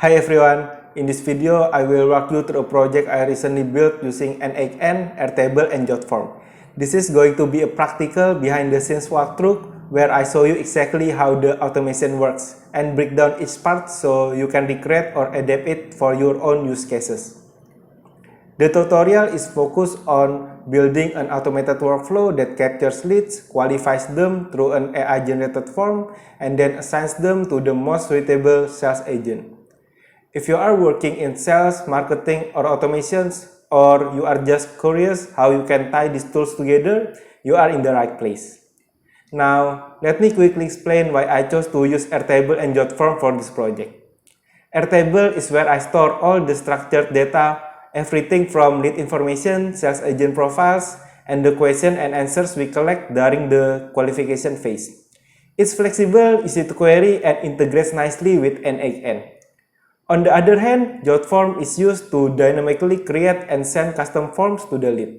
Hi everyone, in this video I will walk you through a project I recently built using n8n, Airtable and Jotform. This is going to be a practical behind the scenes walkthrough where I show you exactly how the automation works and break down each part so you can recreate or adapt it for your own use cases. The tutorial is focused on building an automated workflow that captures leads, qualifies them through an AI-generated form, and then assigns them to the most suitable sales agent. If you are working in sales, marketing, or automations, or you are just curious how you can tie these tools together, you are in the right place. Now, let me quickly explain why I chose to use Airtable and Jotform for this project. Airtable is where I store all the structured data, everything from lead information, sales agent profiles, and the question and answers we collect during the qualification phase. It's flexible, easy to query, and integrates nicely with n8n. On the other hand, Jotform is used to dynamically create and send custom forms to the lead.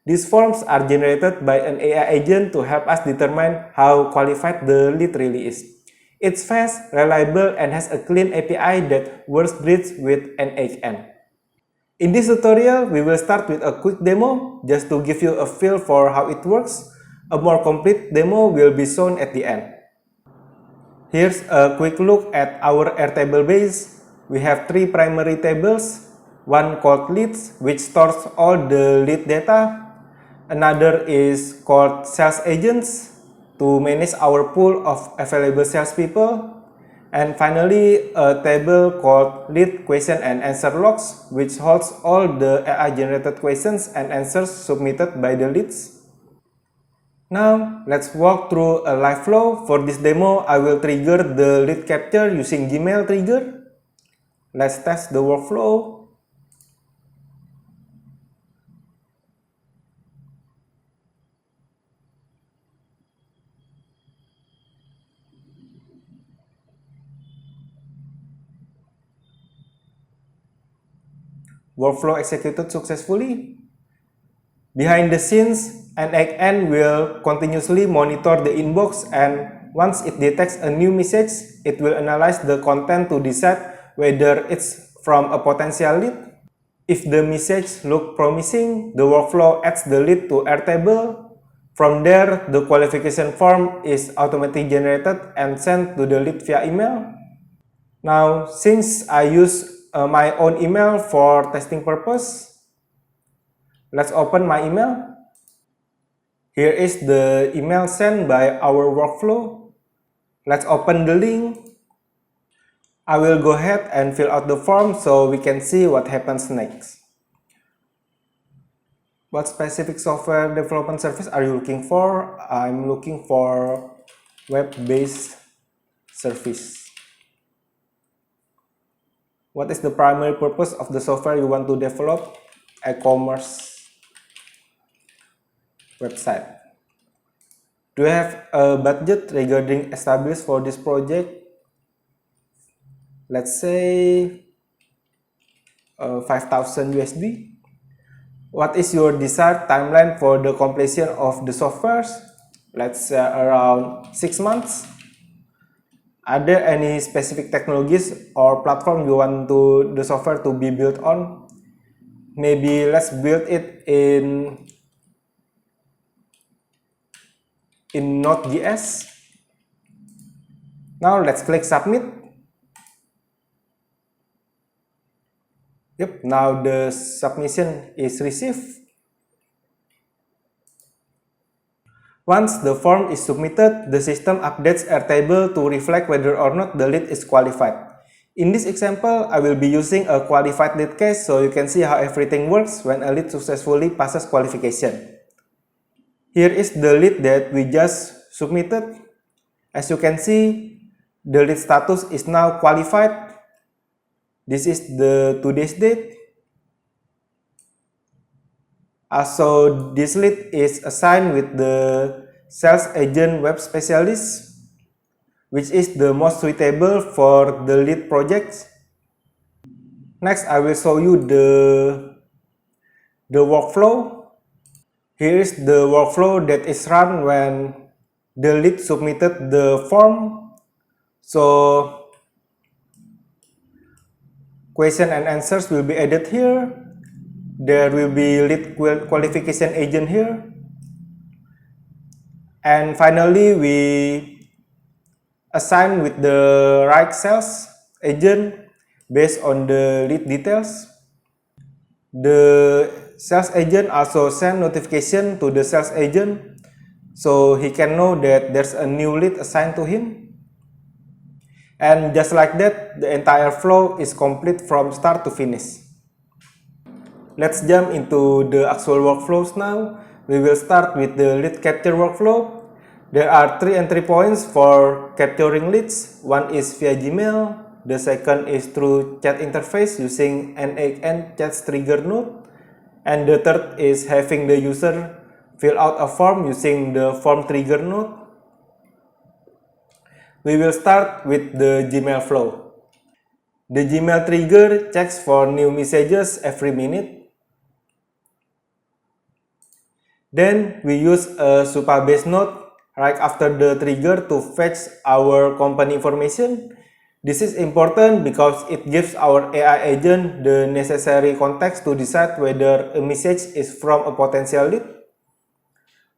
These forms are generated by an AI agent to help us determine how qualified the lead really is. It's fast, reliable, and has a clean API that works great with n8n. In this tutorial, we will start with a quick demo just to give you a feel for how it works. A more complete demo will be shown at the end. Here's a quick look at our Airtable base. We have three primary tables, one called leads, which stores all the lead data. Another is called sales agents to manage our pool of available salespeople. And finally, a table called lead question and answer logs, which holds all the AI-generated questions and answers submitted by the leads. Now, let's walk through a live flow. For this demo, I will trigger the lead capture using Gmail trigger. Let's test the workflow. Workflow executed successfully. Behind the scenes, n8n will continuously monitor the inbox, and once it detects a new message, it will analyze the content to decide whether it's from a potential lead. If the message looks promising, the workflow adds the lead to Airtable. From there, the qualification form is automatically generated and sent to the lead via email. Now, since I use my own email for testing purpose, let's open my email. Here is the email sent by our workflow. Let's open the link. I will go ahead and fill out the form so we can see what happens next. What specific software development service are you looking for? I'm looking for web-based service. What is the primary purpose of the software you want to develop? E-commerce website. Do you have a budget regarding established for this project? Let's say 5,000 USD. What is your desired timeline for the completion of the software? Let's say around 6 months. Are there any specific technologies or platform you want the software to be built on? Maybe let's build it in Node.js. Now let's click submit. Yep, now the submission is received. Once the form is submitted, the system updates Airtable to reflect whether or not the lead is qualified. In this example, I will be using a qualified lead case so you can see how everything works when a lead successfully passes qualification. Here is the lead that we just submitted. As you can see, the lead status is now qualified. This is the today's date. Also, this lead is assigned with the sales agent web specialist, which is the most suitable for the lead projects. Next, I will show you the workflow. Here is the workflow that is run when the lead submitted the form. So Question and answers will be added here. There will be lead qualification agent here. And finally, we assign with the right sales agent based on the lead details. The sales agent also send notification to the sales agent so he can know that there's a new lead assigned to him. And just like that, the entire flow is complete from start to finish. Let's jump into the actual workflows now. We will start with the lead capture workflow. There are 3 entry points for capturing leads. One is via Gmail, the second is through chat interface using n8n chat trigger node, and the third is having the user fill out a form using the form trigger node. We will start with the Gmail flow. The Gmail trigger checks for new messages every minute. Then we use a Supabase node right after the trigger to fetch our company information. This is important because it gives our AI agent the necessary context to decide whether a message is from a potential lead.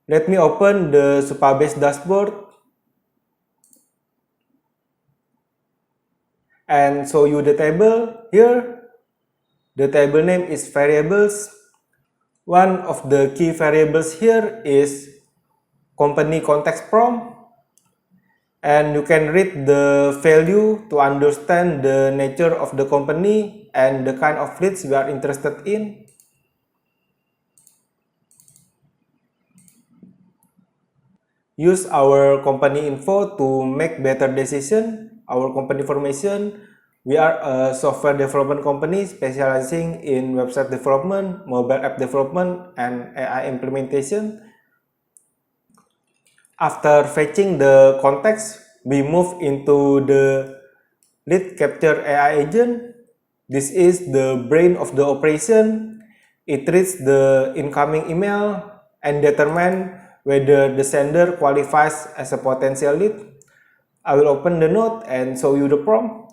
Let me open the Supabase dashboard and show you the table here. The table name is variables. One of the key variables here is company context prompt, and you can read the value to understand the nature of the company and the kind of leads we are interested in. Use our company info to make better decision. Our company information: we are a software development company specializing in website development, mobile app development, and AI implementation. After fetching the context, we move into the lead capture AI agent. This is the brain of the operation. It reads the incoming email and determines whether the sender qualifies as a potential lead. I will open the node and show you the prompt,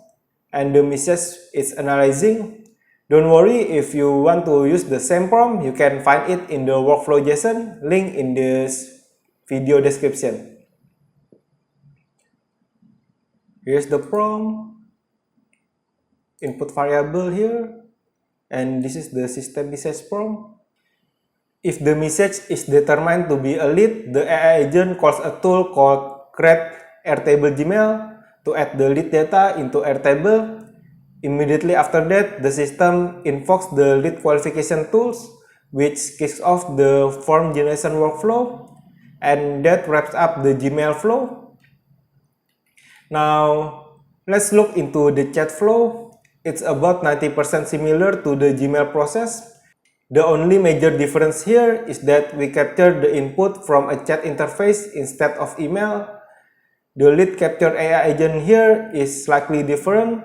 and the message is analyzing. Don't worry, if you want to use the same prompt, you can find it in the workflow JSON link in this video description. Here's the prompt, input variable here, and this is the system message prompt. If the message is determined to be a lead, the AI agent calls a tool called create Airtable Gmail to add the lead data into Airtable. Immediately after that, the system invokes the lead qualification tools, which kicks off the form generation workflow, and that wraps up the Gmail flow. Now, let's look into the chat flow. It's about 90% similar to the Gmail process. The only major difference here is that we capture the input from a chat interface instead of email. The lead capture AI agent here is slightly different.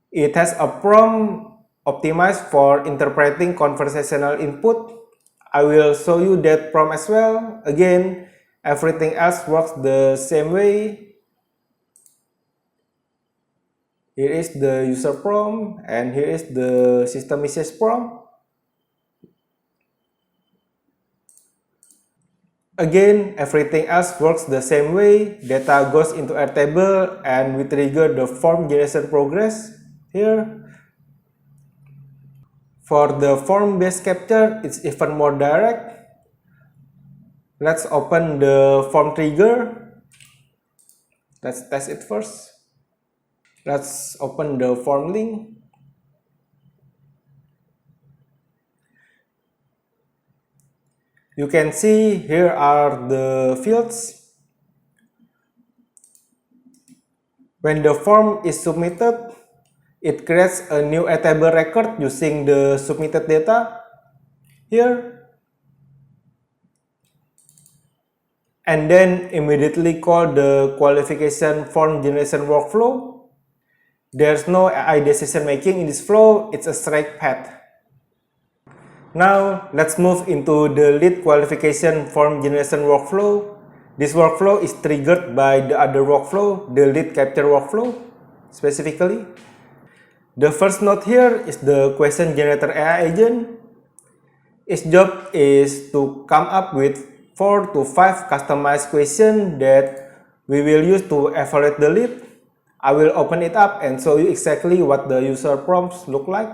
It has a prompt optimized for interpreting conversational input. I will show you that prompt as well. Again, everything else works the same way. Here is the user prompt, and here is the system message prompt. Again, everything else works the same way. Data goes into Airtable and we trigger the form generation progress here. For the form-based capture, it's even more direct. Let's open the form trigger. Let's test it first. Let's open the form link. You can see here are the fields. When the form is submitted, it creates a new Airtable record using the submitted data here, and then immediately call the qualification form generation workflow. There's no AI decision making in this flow, it's a straight path. Now, let's move into the lead qualification form generation workflow. This workflow is triggered by the other workflow, the lead capture workflow, specifically. The first node here is the question generator AI agent. Its job is to come up with 4 to 5 customized questions that we will use to evaluate the lead. I will open it up and show you exactly what the user prompts look like.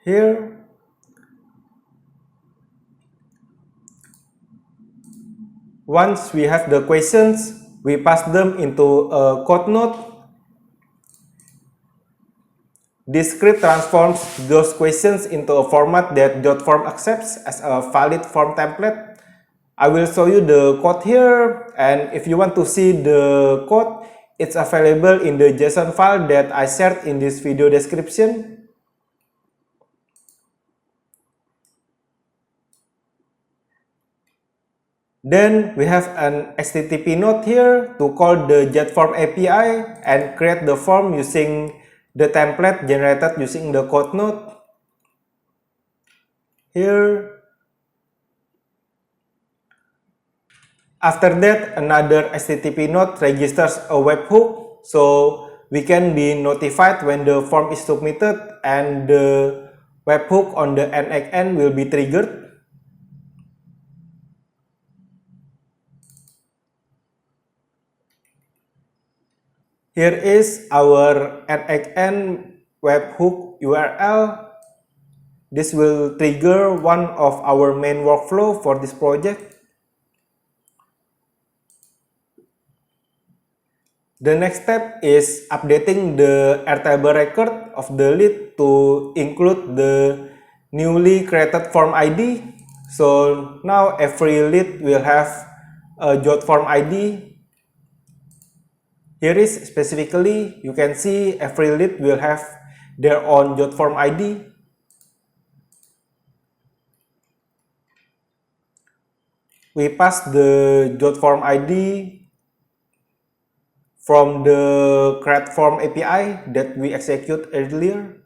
Here, once we have the questions, we pass them into a code node. This script transforms those questions into a format that JotForm accepts as a valid form template. I will show you the code here, and if you want to see the code, it's available in the JSON file that I shared in this video description. Then we have an HTTP node here to call the JotForm API and create the form using the template generated using the code node. Here. After that, another HTTP node registers a webhook, so we can be notified when the form is submitted and the webhook on the NX end will be triggered. Here is our NXN webhook URL. This will trigger one of our main workflow for this project. The next step is updating the Airtable record of the lead to include the newly created form ID. So now every lead will have a JotForm ID. Here is specifically, you can see every lead will have their own JotForm ID. We pass the JotForm ID from the createForm API that we execute earlier.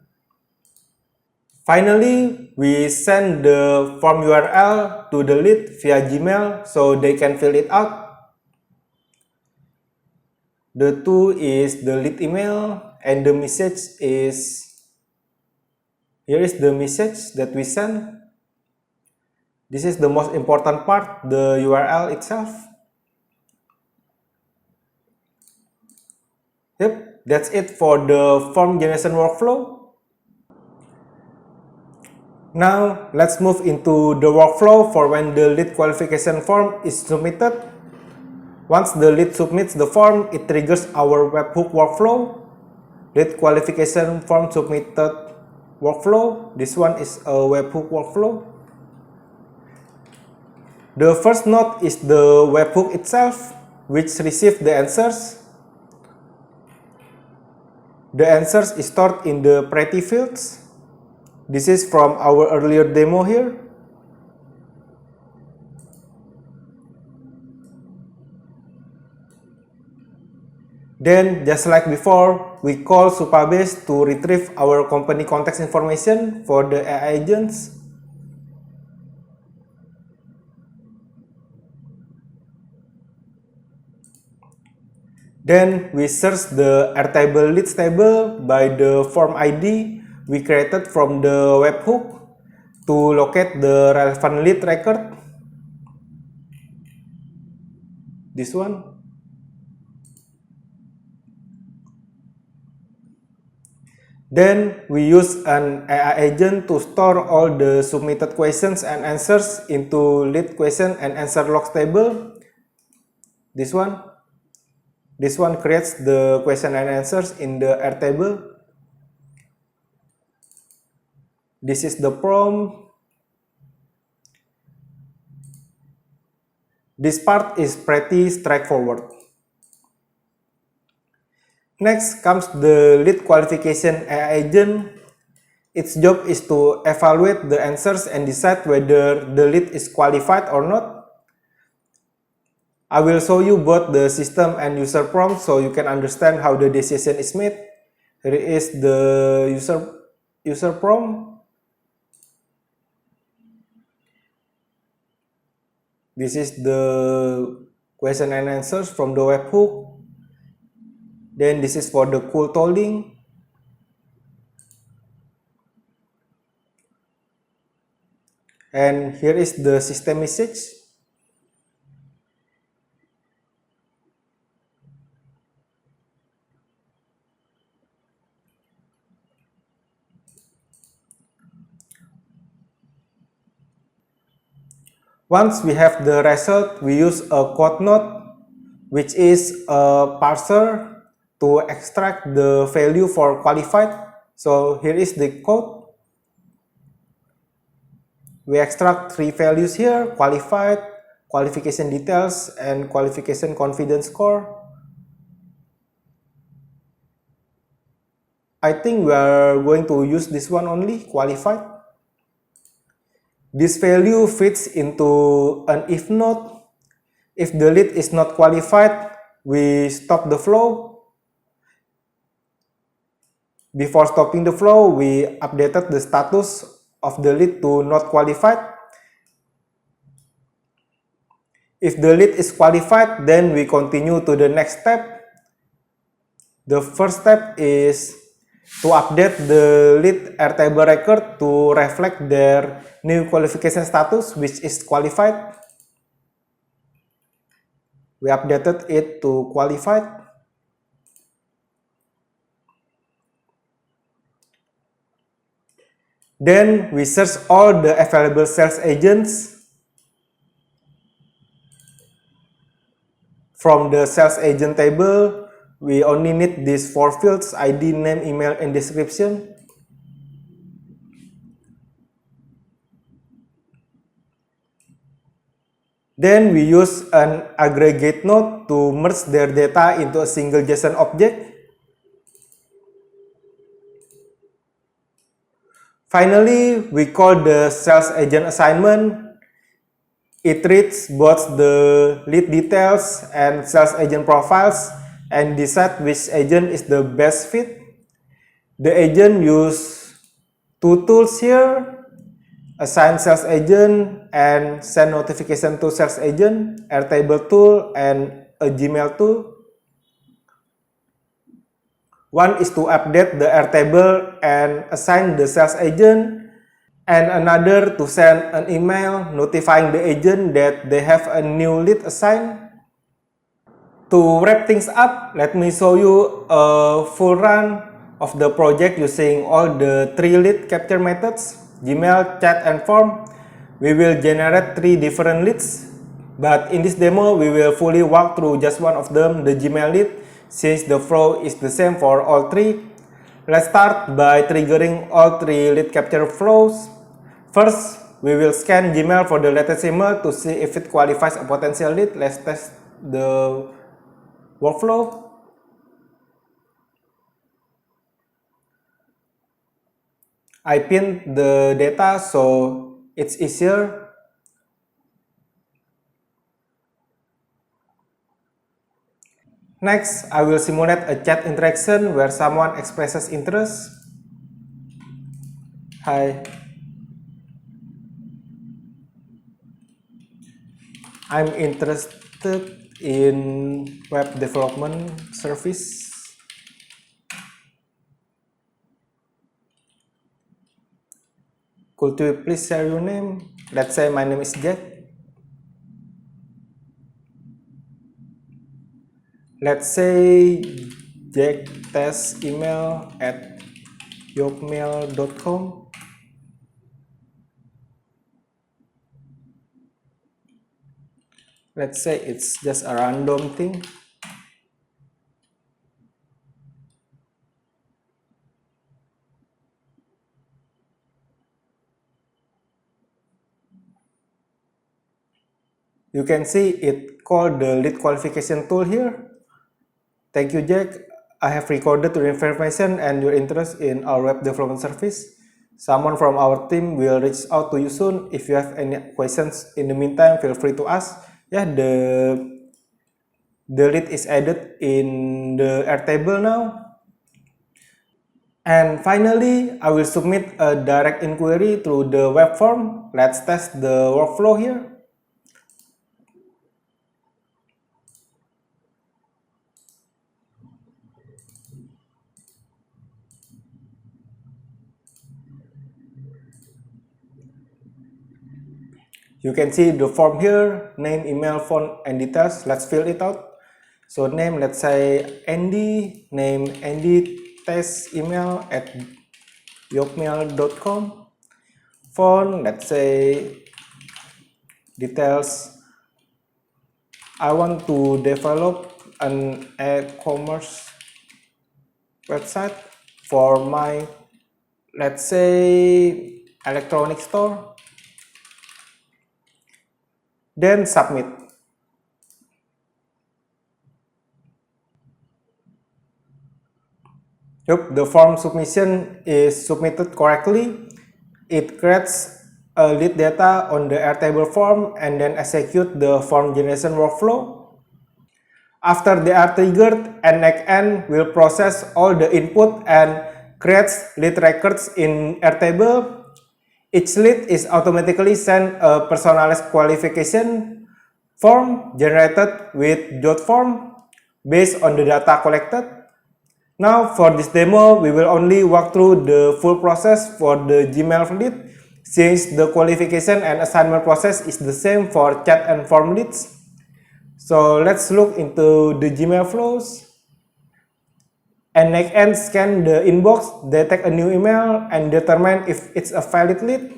Finally, we send the form URL to the lead via Gmail so they can fill it out. The two is the lead email and the message is, here is the message that we send. This is the most important part, the URL itself. Yep, that's it for the form generation workflow. Now, let's move into the workflow for when the lead qualification form is submitted. Once the lead submits the form, it triggers our webhook workflow. Lead qualification form submitted workflow. This one is a webhook workflow. The first node is the webhook itself, which receives the answers. The answers is stored in the pretty fields. This is from our earlier demo here. Then, just like before, we call Supabase to retrieve our company contact information for the AI agents. Then, we search the Airtable leads table by the form ID we created from the webhook to locate the relevant lead record. This one. Then we use an AI agent to store all the submitted questions and answers into lead question and answer logs table. This one. This one creates the question and answers in the Airtable. This is the prompt. This part is pretty straightforward. Next comes the lead qualification AI agent. Its job is to evaluate the answers and decide whether the lead is qualified or not. I will show you both the system and user prompt so you can understand how the decision is made. Here is the user prompt. This is the question and answers from the webhook. Then this is for the cold tolling. and here is the system message. Once we have the result, we use a code node, which is a parser to extract the value for qualified. So here is the code. We extract three values here: qualified, qualification details, and qualification confidence score. I think we are going to use this one only, qualified. This value fits into an if node. If the lead is not qualified, we stop the flow. Before stopping the flow, we updated the status of the lead to not qualified. If the lead is qualified, then we continue to the next step. The first step is to update the lead Airtable record to reflect their new qualification status, which is qualified. We updated it to qualified. Then we search all the available sales agents. From the sales agent table, we only need these four fields: ID, name, email, and description. Then we use an aggregate node to merge their data into a single JSON object. Finally, we call the sales agent assignment. It reads both the lead details and sales agent profiles and decide which agent is the best fit. The agent use two tools here: assign sales agent and send notification to sales agent, Airtable tool, and a Gmail tool. One is to update the Airtable and assign the sales agent, and another to send an email notifying the agent that they have a new lead assigned. To wrap things up, let me show you a full run of the project using all the three lead capture methods: Gmail, chat, and form. We will generate three different leads, but in this demo, we will fully walk through just one of them, the Gmail lead, since the flow is the same for all three. Let's start by triggering all three lead capture flows. First, we will scan Gmail for the latest email to see if it qualifies a potential lead. Let's test the workflow. I pinned the data so it's easier. Next, I will simulate a chat interaction where someone expresses interest. Hi, I'm interested in web development service. Could you please share your name? Let's say my name is Jack. Let's say Jack test email at yokmail.com. Let's say it's just a random thing. You can see it called the lead qualification tool here. Thank you, Jack. I have recorded your information and your interest in our web development service. Someone from our team will reach out to you soon. If you have any questions in the meantime, feel free to ask. Yeah, the lead is added in the Airtable now. And finally, I will submit a direct inquiry through the web form. Let's test the workflow here. You can see the form here, name, email, phone, and details. Let's fill it out. So name, let's say Andy, name Andy, test email at yokmail.com. Phone, let's say details. I want to develop an e-commerce website for my, let's say, electronic store. Then submit. Yep, the form submission is submitted correctly. It creates a lead data on the Airtable form and then execute the form generation workflow. After they are triggered, NXN will process all the input and creates lead records in Airtable. Each lead is automatically sent a personalized qualification form generated with JotForm based on the data collected. Now for this demo, we will only walk through the full process for the Gmail lead, since the qualification and assignment process is the same for chat and form leads. So let's look into the Gmail flows. NXN scan the inbox, detect a new email, and determine if it's a valid lead.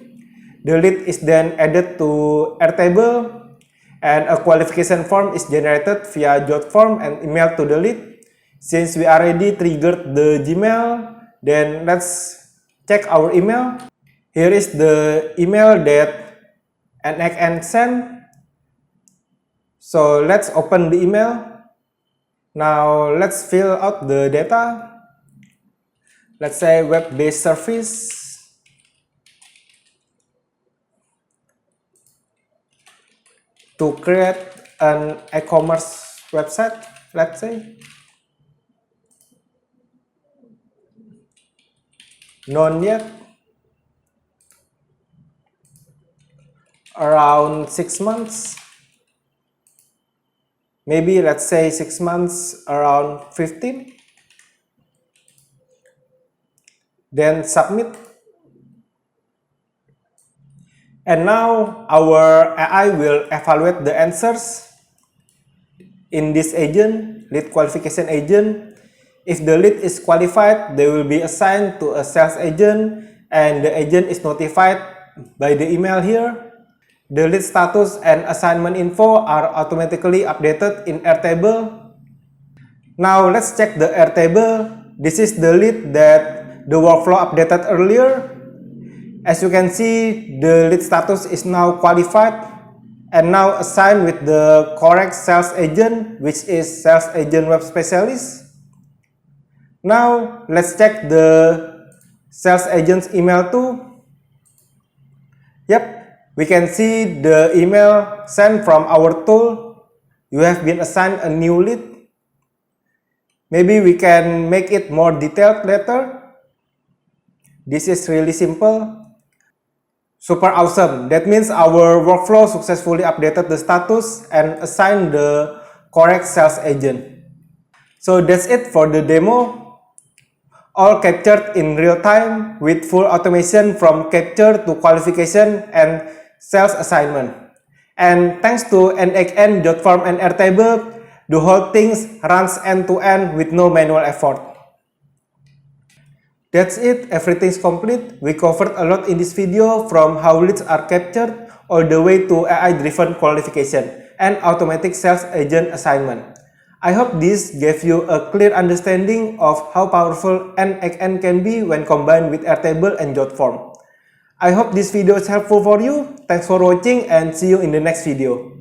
The lead is then added to Airtable, and a qualification form is generated via JotForm and emailed to the lead. Since we already triggered the Gmail, then let's check our email. Here is the email that NXN sent. So let's open the email. Now let's fill out the data. Let's say web-based service. To create an e-commerce website, let's say. None yet. Around 6 months. Maybe let's say 6 months, around 15. Then submit. And now our AI will evaluate the answers in this agent, lead qualification agent. If the lead is qualified, they will be assigned to a sales agent, and the agent is notified by the email here. The lead status and assignment info are automatically updated in Airtable. Now let's check the Airtable. This is the lead that the workflow updated earlier. As you can see, the lead status is now qualified and now assigned with the correct sales agent, which is sales agent web specialist. Now let's check the sales agent's email too. Yep, we can see the email sent from our tool. You have been assigned a new lead. Maybe we can make it more detailed later. This is really simple. Super awesome. That means our workflow successfully updated the status and assigned the correct sales agent. So that's it for the demo. All captured in real time with full automation from capture to qualification and sales assignment. And thanks to NXN, JotForm, and Airtable, the whole thing runs end-to-end with no manual effort. That's it, everything's complete. We covered a lot in this video, from how leads are captured all the way to AI-driven qualification and automatic sales agent assignment. I hope this gave you a clear understanding of how powerful NXN can be when combined with Airtable and JotForm. I hope this video is helpful for you. Thanks for watching and see you in the next video.